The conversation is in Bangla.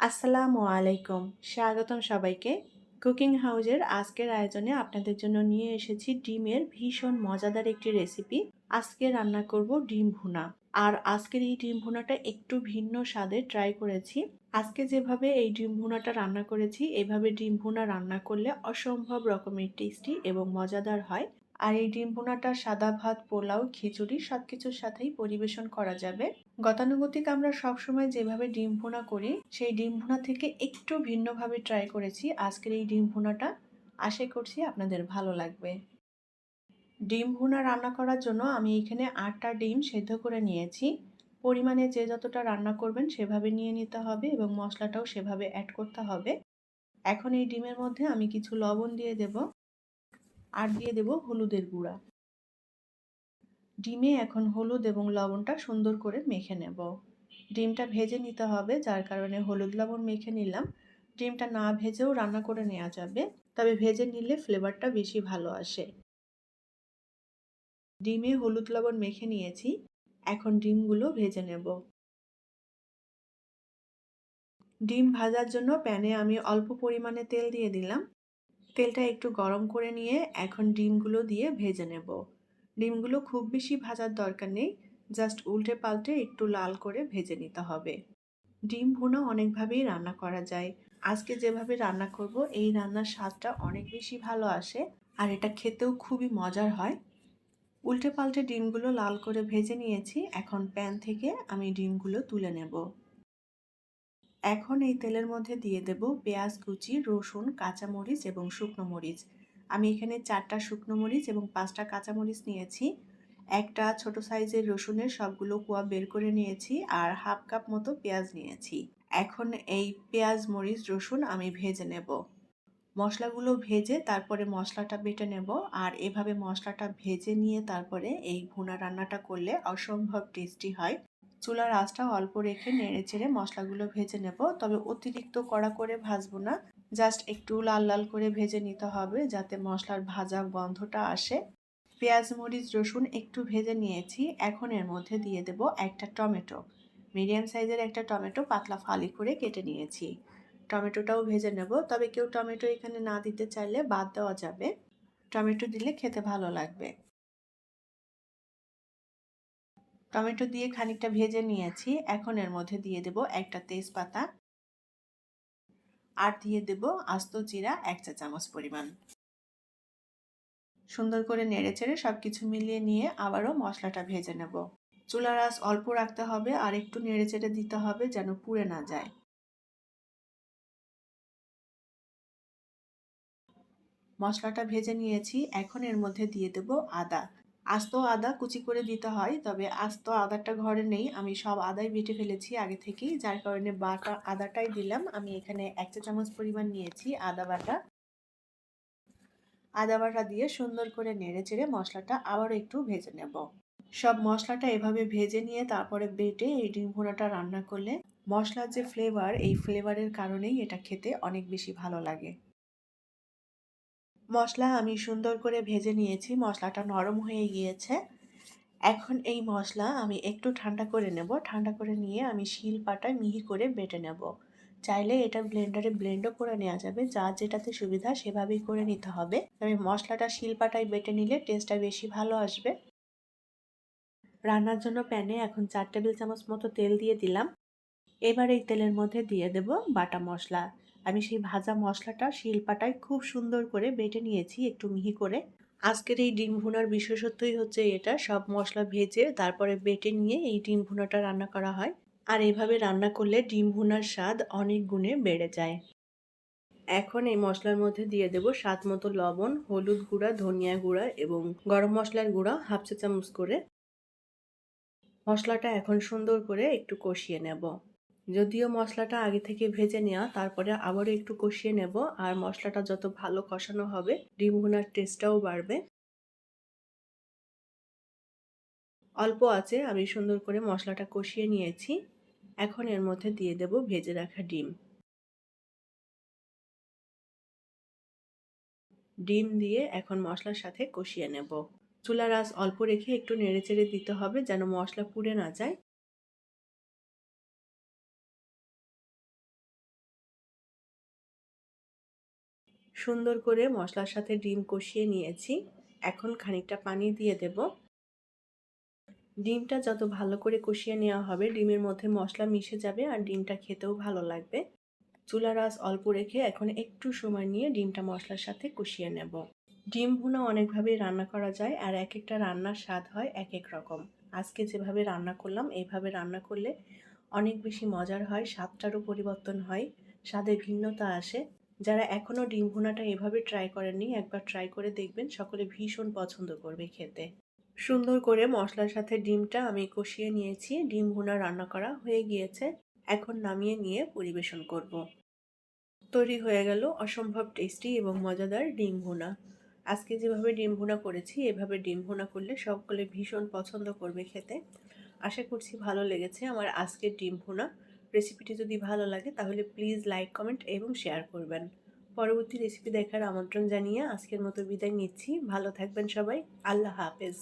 আসসালামু আলাইকুম। স্বাগতম সবাইকে। কুকিং হাউজের আজকের আয়োজনে আপনাদের জন্য নিয়ে এসেছি ডিমের ভীষণ মজাদার একটি রেসিপি। আজকে রান্না করব ডিম ভুনা। আর আজকের এই ডিম ভুনাটা একটু ভিন্ন স্বাদে ট্রাই করেছি। আজকে যেভাবে এই ডিম ভুনাটা রান্না করেছি, এভাবে ডিম ভুনা রান্না করলে অসম্ভব রকমের টেস্টি এবং মজাদার হয়। আর এই ডিম ভুনাটা সাদা ভাত, পোলাও, খিচুড়ি সবকিছুর সাথেই পরিবেশন করা যাবে। গতানুগতিক আমরা সবসময় যেভাবে ডিম ভুনা করি, সেই ডিম ভুনা থেকে একটু ভিন্নভাবে ট্রাই করেছি আজকের এই ডিম ভুনাটা। আশা করছি আপনাদের ভালো লাগবে। ডিম ভুনা রান্না করার জন্য আমি এখানে 8টা ডিম সেদ্ধ করে নিয়েছি। পরিমাণে যে যতটা রান্না করবেন সেভাবে নিয়ে নিতে হবে এবং মশলাটাও সেভাবে অ্যাড করতে হবে। এখন এই ডিমের মধ্যে আমি কিছু লবণ দিয়ে দেব আর দিয়ে দেব হলুদের গুঁড়া। ডিমে এখন হলুদ এবং লবণটা সুন্দর করে মেখে নেব। ডিমটা ভেজে নিতে হবে, যার কারণে হলুদ লবণ মেখে নিলাম। ডিমটা না ভেজেও রান্না করে নেওয়া যাবে, তবে ভেজে নিলে ফ্লেভারটা বেশি ভালো আসে। ডিমে হলুদ লবণ মেখে নিয়েছি, এখন ডিমগুলো ভেজে নেব। ডিম ভাজার জন্য প্যানে আমি অল্প পরিমাণে তেল দিয়ে দিলাম। তেলটা একটু গরম করে নিয়ে এখন ডিমগুলো দিয়ে ভেজে নেব। ডিমগুলো খুব বেশি ভাজার দরকার নেই, জাস্ট উল্টে পাল্টে একটু লাল করে ভেজে নিতে হবে। ডিম ভুনা অনেকভাবেই রান্না করা যায়। আজকে যেভাবে রান্না করব, এই রান্নার স্বাদটা অনেক বেশি ভালো আসে আর এটা খেতেও খুবই মজার হয়। উল্টে পাল্টে ডিমগুলো লাল করে ভেজে নিয়েছি, এখন প্যান থেকে আমি ডিমগুলো তুলে নেব। এখন এই তেলের মধ্যে দিয়ে দেব পেঁয়াজ কুচি, রসুন, কাঁচামরিচ এবং শুকনো মরিচ। আমি এখানে 4টা শুকনো মরিচ এবং 5টা কাঁচামরিচ নিয়েছি। একটা ছোট সাইজের রসুনের সবগুলো কোয়া বের করে নিয়েছি আর হাফ কাপ মতো পেঁয়াজ নিয়েছি। এখন এই পেঁয়াজ, মরিচ, রসুন আমি ভেজে নেব। মশলাগুলো ভেজে তারপরে মশলাটা বেটে নেব। আর এভাবে মশলাটা ভেজে নিয়ে তারপরে এই ভুনা রান্নাটা করলে অসম্ভব টেস্টি হয়। চুলার আঁচটা অল্প রেখে নেড়েচেড়ে মশলাগুলো ভেজে নেব, তবে অতিরিক্ত কড়া করে ভাজবো না। জাস্ট একটু লাল লাল করে ভেজে নিতে হবে, যাতে মশলার ভাজা গন্ধটা আসে। পেঁয়াজ, মরিচ, রসুন একটু ভেজে নিয়েছি, এখন এর মধ্যে দিয়ে দেব একটা টমেটো। মিডিয়াম সাইজের একটা টমেটো পাতলা ফালি করে কেটে নিয়েছি। টমেটোটাও ভেজে নেব, তবে কেউ টমেটো এখানে না দিতে চাইলে বাদ দেওয়া যাবে। টমেটো দিলে খেতে ভালো লাগবে। টমেটো দিয়ে খানিকটা ভেজে নিয়েছি, এখন এর মধ্যে দিয়ে দেব একটা তেজপাতা আর দিয়ে দেব আস্ত জিরা 1 চা চামচ পরিমাণ। সুন্দর করে নেড়েচেড়ে সবকিছু মিলিয়ে নিয়ে আবারও মশলাটা ভেজে নেব। চুলার আঁচ অল্প রাখতে হবে আর একটু নেড়েচেড়ে দিতে হবে যেন পুড়ে না যায়। মশলাটা ভেজে নিয়েছি, এখন এর মধ্যে দিয়ে দেব আদা। আস্ত আদা কুচি করে দিতে হয়, তবে আস্ত আদাটা ঘরে নেই, আমি সব আদাই বেটে ফেলেছি আগে থেকেই, যার কারণে বাটা আদাটাই দিলাম। আমি এখানে 1 চা চামচ পরিমাণ নিয়েছি আদা বাটা। আদা বাটা দিয়ে সুন্দর করে নেড়েচেড়ে মশলাটা আবারও একটু ভেজে নেব। সব মশলাটা এভাবে ভেজে নিয়ে তারপরে বেটে এই ডিম ভুনাটা রান্না করলে মশলার যে ফ্লেভার, এই ফ্লেভারের কারণেই এটা খেতে অনেক বেশি ভালো লাগে। মশলা আমি সুন্দর করে ভেজে নিয়েছি, মশলাটা নরম হয়ে গিয়েছে। এখন এই মশলা আমি একটু ঠান্ডা করে নেব। ঠান্ডা করে নিয়ে আমি শিলপাটায় মিহি করে বেটে নেব। চাইলে এটা ব্লেন্ডারে ব্লেন্ডও করে নেওয়া যাবে, যার যেটাতে সুবিধা সেভাবেই করে নিতে হবে। তবে মশলাটা শিলপাটায় বেটে নিলে টেস্টটা বেশি ভালো আসবে। রান্নার জন্য প্যানে এখন 4 টেবিল চামচ মতো তেল দিয়ে দিলাম। এবার এই তেলের মধ্যে দিয়ে দেব বাটা মশলা। আমি সেই ভাজা মশলাটা শিলপাটায় খুব সুন্দর করে বেটে নিয়েছি একটু মিহি করে। আজকের এই ডিম ভুনার বিশেষত্বই হচ্ছে এটা, সব মশলা ভেজে তারপরে বেটে নিয়ে এই ডিম ভুনাটা রান্না করা হয়। আর এভাবে রান্না করলে ডিম ভুনার স্বাদ অনেক গুণে বেড়ে যায়। এখন এই মশলার মধ্যে দিয়ে দেব স্বাদ মতো লবণ, হলুদ গুঁড়া, ধনিয়া গুঁড়া এবং গরম মশলার গুঁড়া হাফ চা চামচ করে। মশলাটা এখন সুন্দর করে একটু কষিয়ে নেব। যদিও মশলাটা আগে থেকে ভেজে নেওয়া, তারপরে আবারও একটু কষিয়ে নেব। আর মশলাটা যত ভালো কষানো হবে, ডিম ভুনার টেস্টটাও বাড়বে। অল্প আঁচে আমি সুন্দর করে মশলাটা কষিয়ে নিয়েছি। এখন এর মধ্যে দিয়ে দেব ভেজে রাখা ডিম। ডিম দিয়ে এখন মশলার সাথে কষিয়ে নেব। চুলার আঁচ অল্প রেখে একটু নেড়েচেড়ে দিতে হবে যেন মশলা পুড়ে না যায়। সুন্দর করে মশলার সাথে ডিম কষিয়ে নিয়েছি। এখন খানিকটা পানি দিয়ে দেব। ডিমটা যত ভালো করে কষিয়ে নেওয়া হবে, ডিমের মধ্যে মশলা মিশে যাবে আর ডিমটা খেতেও ভালো লাগবে। চুলার আঁচ অল্প রেখে এখন একটু সময় নিয়ে ডিমটা মশলার সাথে কষিয়ে নেব। ডিম ভুনা অনেকভাবেই রান্না করা যায় আর একেকটা রান্নার স্বাদ হয় একেক রকম। আজকে যেভাবে রান্না করলাম এইভাবে রান্না করলে অনেক বেশি মজার হয়, স্বাদটারও পরিবর্তন হয়, স্বাদে ভিন্নতা আসে। যারা এখনও ডিম ভুনাটা এভাবে ট্রাই করেননি একবার ট্রাই করে দেখবেন, সকলে ভীষণ পছন্দ করবে খেতে। সুন্দর করে মশলার সাথে ডিমটা আমি কষিয়ে নিয়েছি। ডিম ভুনা রান্না করা হয়ে গিয়েছে। এখন নামিয়ে নিয়ে পরিবেশন করব। তৈরি হয়ে গেল অসম্ভব টেস্টি এবং মজাদার ডিম ভুনা। আজকে যেভাবে ডিম ভুনা করেছি এভাবে ডিম ভুনা করলে সকলে ভীষণ পছন্দ করবে খেতে। আশা করছি ভালো লেগেছে আমার আজকের ডিম ভুনা। রেসিপিটি যদি ভালো লাগে তাহলে প্লিজ লাইক, কমেন্ট এবং শেয়ার করবেন। পরবর্তী রেসিপি দেখার আমন্ত্রণ জানিয়ে আজকের মতো বিদায় নিচ্ছি। ভালো থাকবেন সবাই। আল্লাহ হাফেজ।